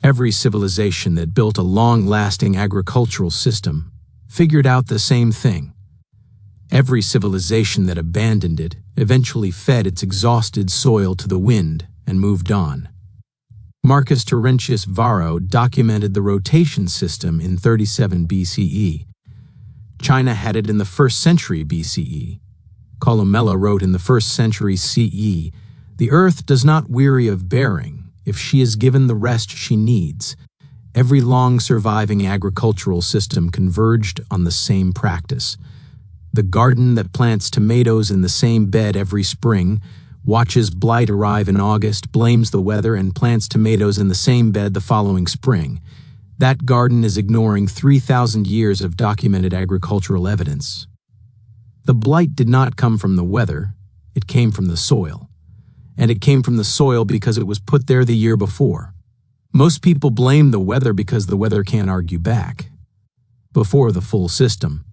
Every civilization that built a long-lasting agricultural system figured out the same thing. Every civilization that abandoned it eventually fed its exhausted soil to the wind and moved on. Marcus Terentius Varro documented the rotation system in 37 BCE. China had it in the 1st century BCE. Columella wrote in the 1st century CE, "The earth does not weary of bearing if she is given the rest she needs." Every long-surviving agricultural system converged on the same practice. The garden that plants tomatoes in the same bed every spring, watches blight arrive in August, blames the weather, and plants tomatoes in the same bed the following spring. That garden is ignoring 3,000 years of documented agricultural evidence. The blight did not come from the weather, it came from the soil. And it came from the soil because it was put there the year before. Most people blame the weather because the weather can't argue back. Before the full system.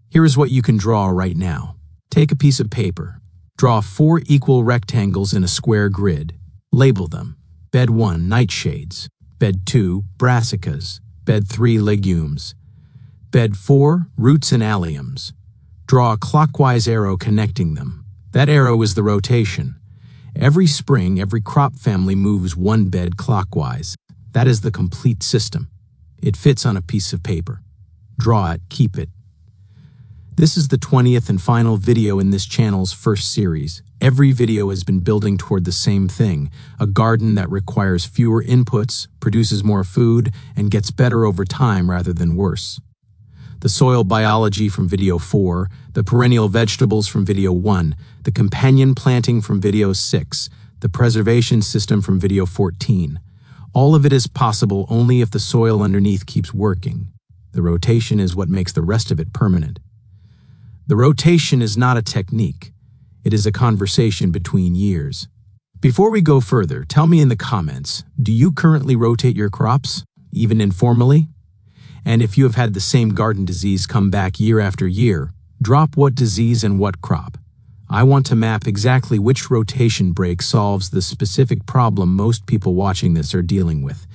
Here is what you can draw right now. Take a piece of paper. Draw 4 equal rectangles in a square grid. Label them. Bed 1, Nightshades. Bed 2, Brassicas. Bed 3, Legumes. Bed 4, Roots and Alliums. Draw a clockwise arrow connecting them. That arrow is the rotation. Every spring, every crop family moves one bed clockwise. That is the complete system. It fits on a piece of paper. Draw it, keep it. This is the 20th and final video in this channel's first series. Every video has been building toward the same thing, a garden that requires fewer inputs, produces more food, and gets better over time rather than worse. The soil biology from video 4, the perennial vegetables from video 1, the companion planting from video 6, the preservation system from video 14. All of it is possible only if the soil underneath keeps working. The rotation is what makes the rest of it permanent. The rotation is not a technique. It is a conversation between years. Before we go further, tell me in the comments, do you currently rotate your crops, even informally? And if you have had the same garden disease come back year after year, drop what disease and what crop. I want to map exactly which rotation break solves the specific problem most people watching this are dealing with.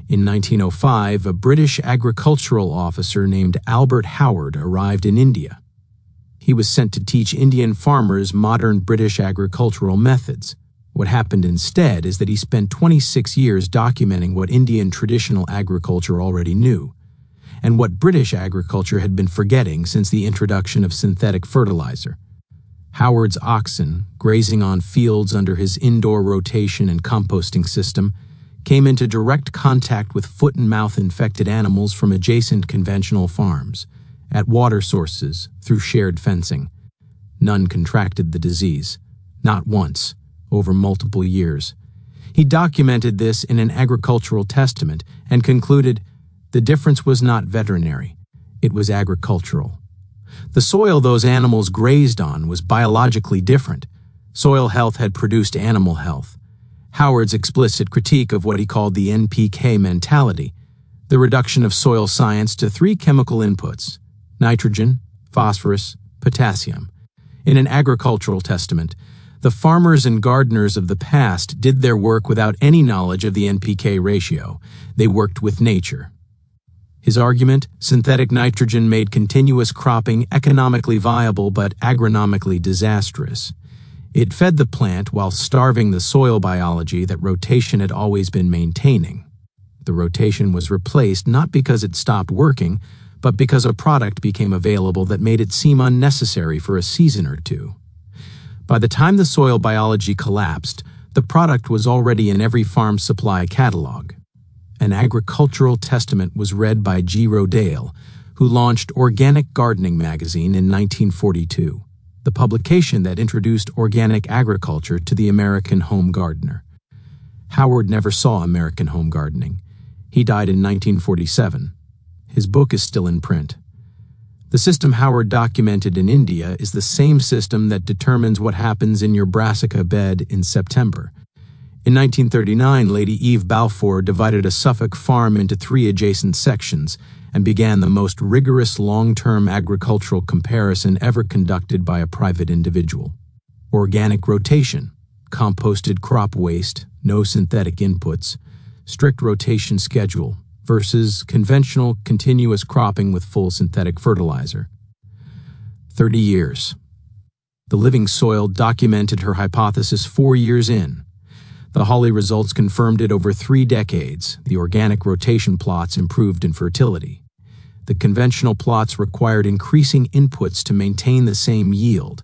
In 1905, a British agricultural officer named Albert Howard arrived in India. He was sent to teach Indian farmers modern British agricultural methods. What happened instead is that he spent 26 years documenting what Indian traditional agriculture already knew, and what British agriculture had been forgetting since the introduction of synthetic fertilizer. Howard's oxen, grazing on fields under his Indore rotation and composting system, came into direct contact with foot and mouth infected animals from adjacent conventional farms, at water sources, through shared fencing. None contracted the disease, not once, over multiple years. He documented this in an agricultural testament and concluded, the difference was not veterinary, it was agricultural. The soil those animals grazed on was biologically different. Soil health had produced animal health. Howard's explicit critique of what he called the NPK mentality, the reduction of soil science to 3 chemical inputs, nitrogen, phosphorus, potassium. In an agricultural testament, the farmers and gardeners of the past did their work without any knowledge of the NPK ratio. They worked with nature. His argument, synthetic nitrogen made continuous cropping economically viable but agronomically disastrous. It fed the plant while starving the soil biology that rotation had always been maintaining. The rotation was replaced not because it stopped working, but because a product became available that made it seem unnecessary for a season or two. By the time the soil biology collapsed, the product was already in every farm supply catalog. An agricultural testament was read by G. Rodale, who launched Organic Gardening magazine in 1942, the publication that introduced organic agriculture to the American home gardener. Howard never saw American home gardening. He died in 1947. His book is still in print. The system Howard documented in India is the same system that determines what happens in your brassica bed in September. In 1939, Lady Eve Balfour divided a Suffolk farm into 3 adjacent sections and began the most rigorous long-term agricultural comparison ever conducted by a private individual. Organic rotation, composted crop waste, no synthetic inputs, strict rotation schedule, versus conventional continuous cropping with full synthetic fertilizer. 30 years. The living soil documented her hypothesis 4 years in. The Holly results confirmed it over 3 decades. The organic rotation plots improved in fertility. The conventional plots required increasing inputs to maintain the same yield.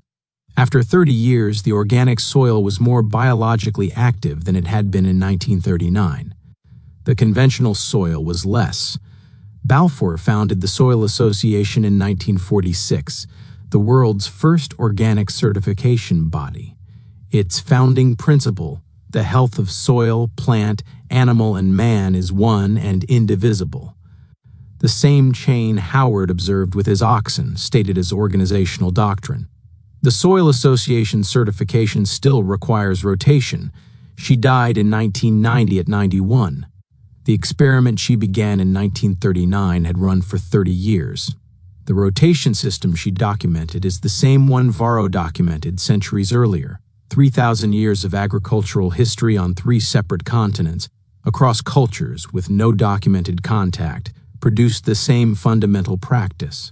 After 30 years, the organic soil was more biologically active than it had been in 1939. The conventional soil was less. Balfour founded the Soil Association in 1946, the world's first organic certification body. Its founding principle, the health of soil, plant, animal, and man is one and indivisible. The same chain Howard observed with his oxen stated as organizational doctrine. The Soil Association certification still requires rotation. She died in 1990 at 91. The experiment she began in 1939 had run for 30 years. The rotation system she documented is the same one Varro documented centuries earlier. 3,000 years of agricultural history on 3 separate continents, across cultures with no documented contact, produced the same fundamental practice.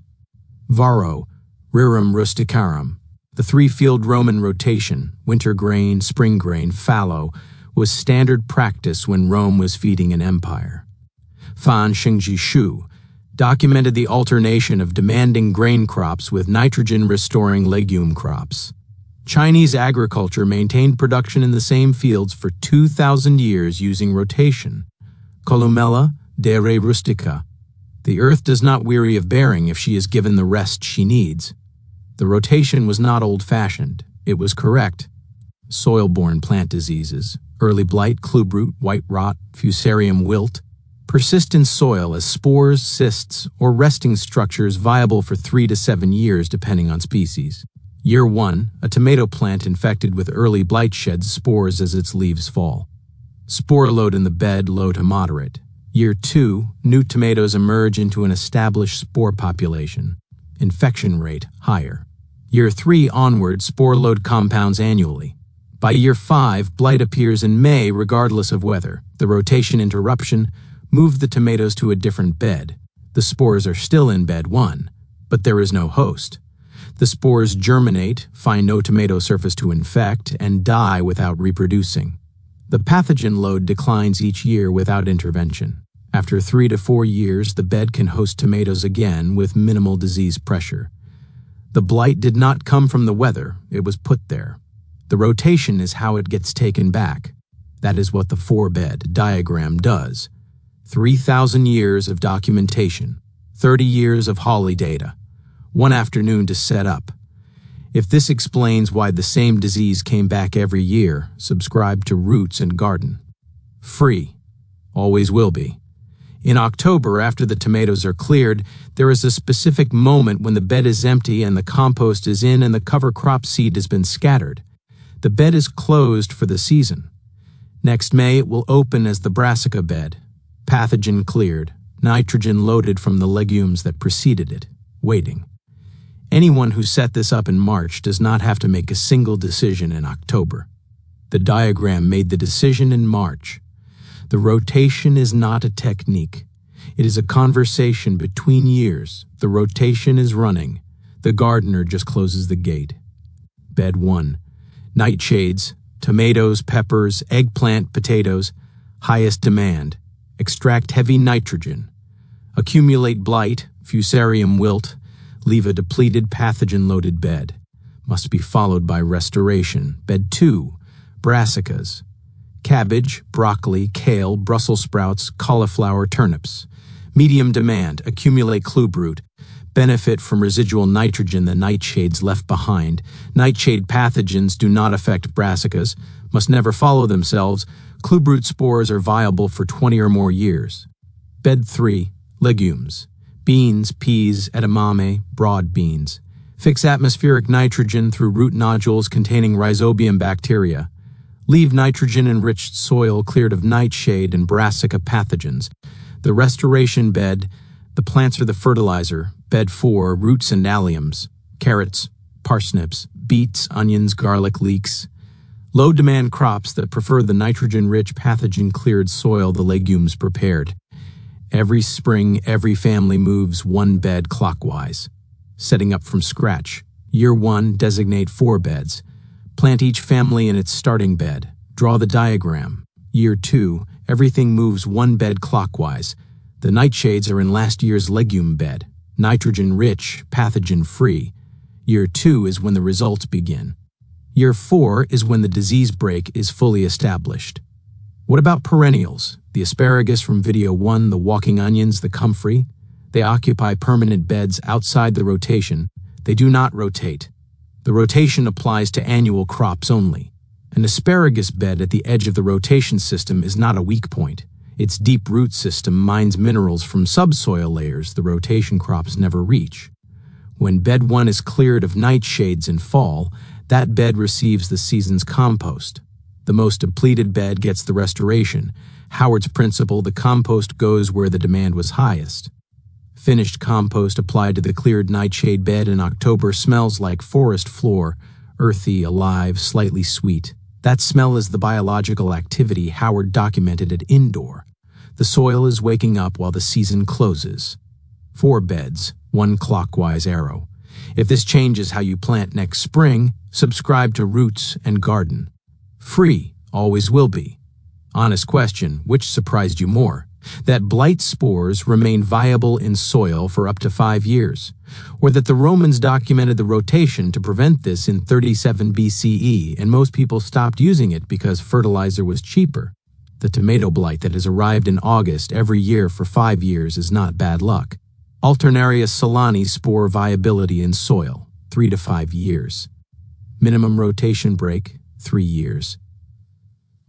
Varro, rerum rusticarum, the 3-field Roman rotation, winter grain, spring grain, fallow, was standard practice when Rome was feeding an empire. Fan Xingji Shu documented the alternation of demanding grain crops with nitrogen-restoring legume crops. Chinese agriculture maintained production in the same fields for 2,000 years using rotation. Columella de re rustica. The earth does not weary of bearing if she is given the rest she needs. The rotation was not old-fashioned, it was correct. Soilborne plant diseases, early blight, clubroot, white rot, Fusarium wilt, persist in soil as spores, cysts, or resting structures viable for 3 to 7 years depending on species. Year 1, a tomato plant infected with early blight sheds spores as its leaves fall. Spore load in the bed low to moderate. Year 2, new tomatoes emerge into an established spore population. Infection rate higher. Year 3 onward, spore load compounds annually. By year 5, blight appears in May regardless of weather. The rotation interruption moved the tomatoes to a different bed. The spores are still in bed 1, but there is no host. The spores germinate, find no tomato surface to infect, and die without reproducing. The pathogen load declines each year without intervention. After 3 to 4 years, the bed can host tomatoes again with minimal disease pressure. The blight did not come from the weather, it was put there. The rotation is how it gets taken back. That is what the 4-bed diagram does. 3,000 years of documentation, 30 years of Holly data, 1 afternoon to set up. If this explains why the same disease came back every year, subscribe to Roots and Garden. Free. Always will be. In October, after the tomatoes are cleared, there is a specific moment when the bed is empty and the compost is in and the cover crop seed has been scattered. The bed is closed for the season. Next May, it will open as the Brassica bed. Pathogen cleared, nitrogen loaded from the legumes that preceded it, waiting. Anyone who set this up in March does not have to make a single decision in October. The diagram made the decision in March. The rotation is not a technique. It is a conversation between years. The rotation is running. The gardener just closes the gate. Bed 1. Nightshades, tomatoes, peppers, eggplant, potatoes. Highest demand. Extract heavy nitrogen. Accumulate blight, Fusarium wilt. Leave a depleted pathogen-loaded bed. Must be followed by restoration. Bed 2. Brassicas. Cabbage, broccoli, kale, Brussels sprouts, cauliflower, turnips. Medium demand, accumulate clubroot. Benefit from residual nitrogen the nightshades left behind. Nightshade pathogens do not affect brassicas, must never follow themselves. Clubroot spores are viable for 20 or more years. Bed 3. Legumes. Beans, peas, edamame, broad beans. Fix atmospheric nitrogen through root nodules containing rhizobium bacteria. Leave nitrogen-enriched soil cleared of nightshade and brassica pathogens. The restoration bed, the plants are the fertilizer. Bed 4, roots and alliums. Carrots, parsnips, beets, onions, garlic, leeks. Low-demand crops that prefer the nitrogen-rich pathogen-cleared soil the legumes prepared. Every spring, every family moves one bed clockwise. Setting up from scratch. Year 1, designate 4 beds. Plant each family in its starting bed. Draw the diagram. Year 2, everything moves one bed clockwise. The nightshades are in last year's legume bed. Nitrogen-rich, pathogen-free. Year 2 is when the results begin. Year 4 is when the disease break is fully established. What about perennials? The asparagus from video 1, the walking onions, the comfrey? They occupy permanent beds outside the rotation. They do not rotate. The rotation applies to annual crops only. An asparagus bed at the edge of the rotation system is not a weak point. Its deep root system mines minerals from subsoil layers the rotation crops never reach. When bed 1 is cleared of nightshades in fall, that bed receives the season's compost. The most depleted bed gets the restoration. Howard's principle, the compost goes where the demand was highest. Finished compost applied to the cleared nightshade bed in October smells like forest floor, earthy, alive, slightly sweet. That smell is the biological activity Howard documented at Indore. The soil is waking up while the season closes. 4 beds, 1 clockwise arrow. If this changes how you plant next spring, subscribe to Roots and Garden. Free, always will be. Honest question, which surprised you more? That blight spores remain viable in soil for up to 5 years, or that the Romans documented the rotation to prevent this in 37 BCE and most people stopped using it because fertilizer was cheaper. The tomato blight that has arrived in August every year for 5 years is not bad luck. Alternaria solani spore viability in soil, 3 to 5 years. Minimum rotation break, 3 years.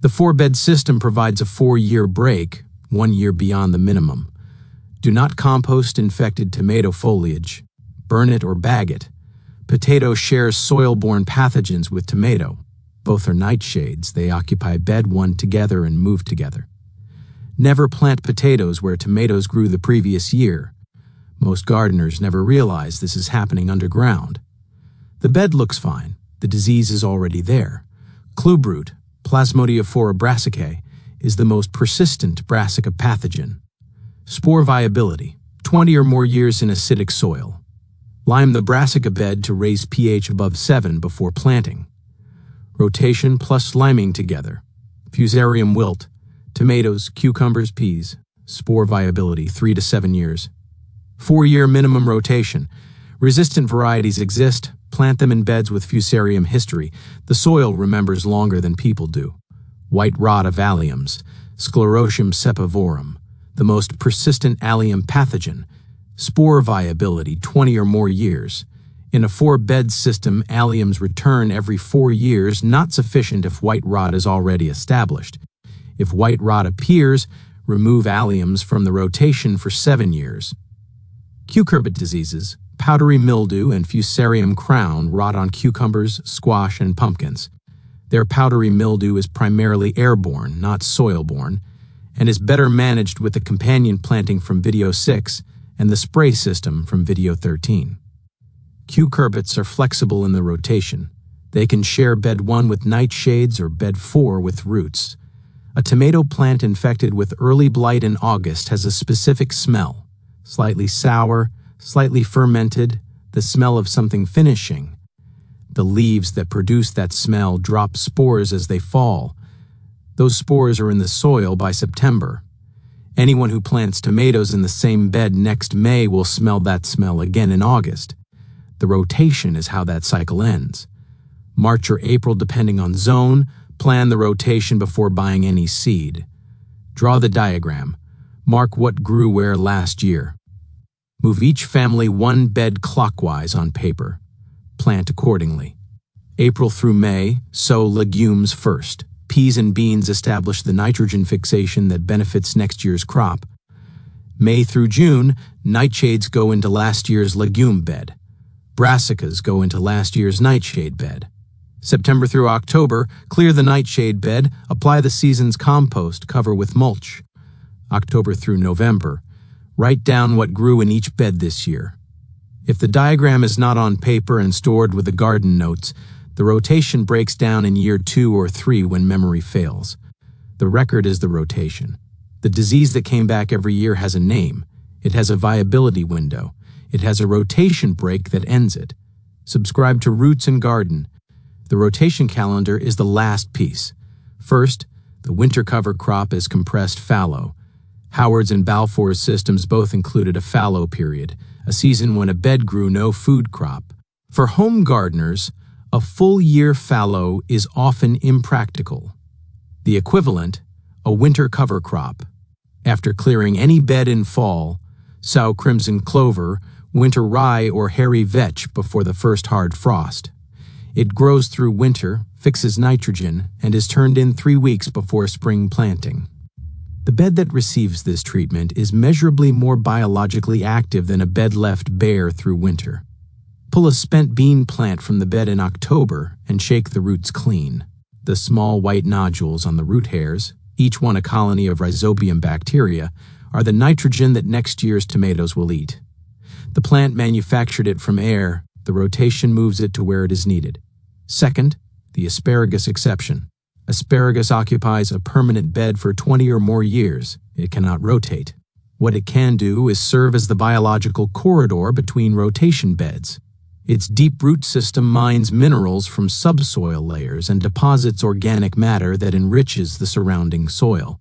The 4-bed system provides a 4-year break, 1 year beyond the minimum. Do not compost infected tomato foliage. Burn it or bag it. Potato shares soil-borne pathogens with tomato. Both are nightshades. They occupy bed 1 together and move together. Never plant potatoes where tomatoes grew the previous year. Most gardeners never realize this is happening underground. The bed looks fine. The disease is already there. Clubroot, Plasmodiophora brassicae, is the most persistent Brassica pathogen. Spore viability, 20 or more years in acidic soil. Lime the Brassica bed to raise pH above 7 before planting. Rotation plus liming together. Fusarium wilt, tomatoes, cucumbers, peas. Spore viability, 3 to 7 years. 4-year minimum rotation. Resistant varieties exist. Plant them in beds with Fusarium history. The soil remembers longer than people do. White rot of alliums, Sclerotium cepivorum, the most persistent allium pathogen. Spore viability, 20 or more years. In a 4-bed system, alliums return every 4 years, not sufficient if white rot is already established. If white rot appears, remove alliums from the rotation for 7 years. Cucurbit diseases, powdery mildew and Fusarium crown rot on cucumbers, squash, and pumpkins. Their powdery mildew is primarily airborne, not soil-borne, and is better managed with the companion planting from video 6 and the spray system from video 13. Cucurbits are flexible in the rotation. They can share bed 1 with nightshades or bed 4 with roots. A tomato plant infected with early blight in August has a specific smell. Slightly sour, slightly fermented, the smell of something finishing. The leaves that produce that smell drop spores as they fall. Those spores are in the soil by September. Anyone who plants tomatoes in the same bed next May will smell that smell again in August. The rotation is how that cycle ends. March or April, depending on zone, plan the rotation before buying any seed. Draw the diagram. Mark what grew where last year. Move each family 1 bed clockwise on paper. Plant accordingly. April through May, sow legumes first. Peas and beans establish the nitrogen fixation that benefits next year's crop. May through June, nightshades go into last year's legume bed. Brassicas go into last year's nightshade bed. September through October, clear the nightshade bed, apply the season's compost, cover with mulch. October through November, write down what grew in each bed this year. If the diagram is not on paper and stored with the garden notes, The rotation breaks down in year 2 or 3 when memory fails. The record is the rotation. The disease that came back every year has a name. It has a viability window. It has a rotation break that ends it. Subscribe to Roots and Garden. The rotation calendar is the last piece. First, the winter cover crop is compressed fallow. Howard's and Balfour's systems both included a fallow period, a season when a bed grew no food crop. For home gardeners, a full-year fallow is often impractical. The equivalent, a winter cover crop. After clearing any bed in fall, sow crimson clover, winter rye, or hairy vetch before the first hard frost. It grows through winter, fixes nitrogen, and is turned in 3 weeks before spring planting. The bed that receives this treatment is measurably more biologically active than a bed left bare through winter. Pull a spent bean plant from the bed in October and shake the roots clean. The small white nodules on the root hairs, each one a colony of rhizobium bacteria, are the nitrogen that next year's tomatoes will eat. The plant manufactured it from air. The rotation moves it to where it is needed. Second, the asparagus exception. Asparagus occupies a permanent bed for 20 or more years. It cannot rotate. What it can do is serve as the biological corridor between rotation beds. Its deep root system mines minerals from subsoil layers and deposits organic matter that enriches the surrounding soil.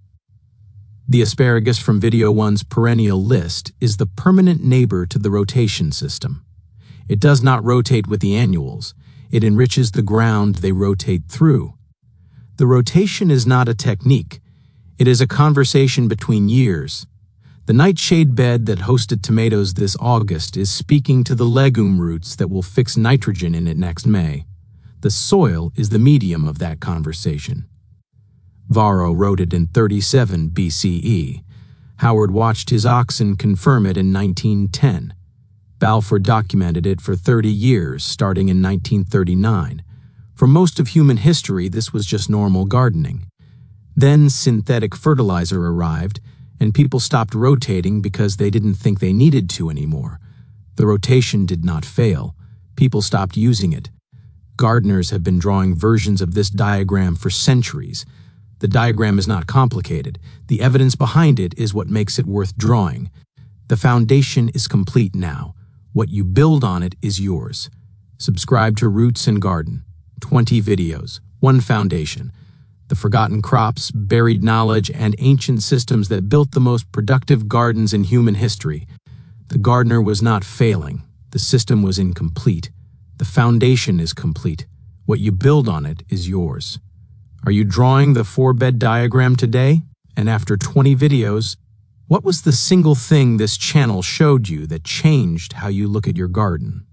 The asparagus from Video 1's perennial list is the permanent neighbor to the rotation system. It does not rotate with the annuals. It enriches the ground they rotate through. The rotation is not a technique. It is a conversation between years. The nightshade bed that hosted tomatoes this August is speaking to the legume roots that will fix nitrogen in it next May. The soil is the medium of that conversation. Varro wrote it in 37 BCE. Howard watched his oxen confirm it in 1910. Balfour documented it for 30 years, starting in 1939. For most of human history, this was just normal gardening. Then synthetic fertilizer arrived, and people stopped rotating because they didn't think they needed to anymore. The rotation did not fail. People stopped using it. Gardeners have been drawing versions of this diagram for centuries. The diagram is not complicated. The evidence behind it is what makes it worth drawing. The foundation is complete now. What you build on it is yours. Subscribe to Roots and Garden. 20 videos, 1 foundation. The forgotten crops, buried knowledge, and ancient systems that built the most productive gardens in human history. The gardener was not failing. The system was incomplete. The foundation is complete. What you build on it is yours. Are you drawing the 4-bed diagram today? And after 20 videos, what was the single thing this channel showed you that changed how you look at your garden?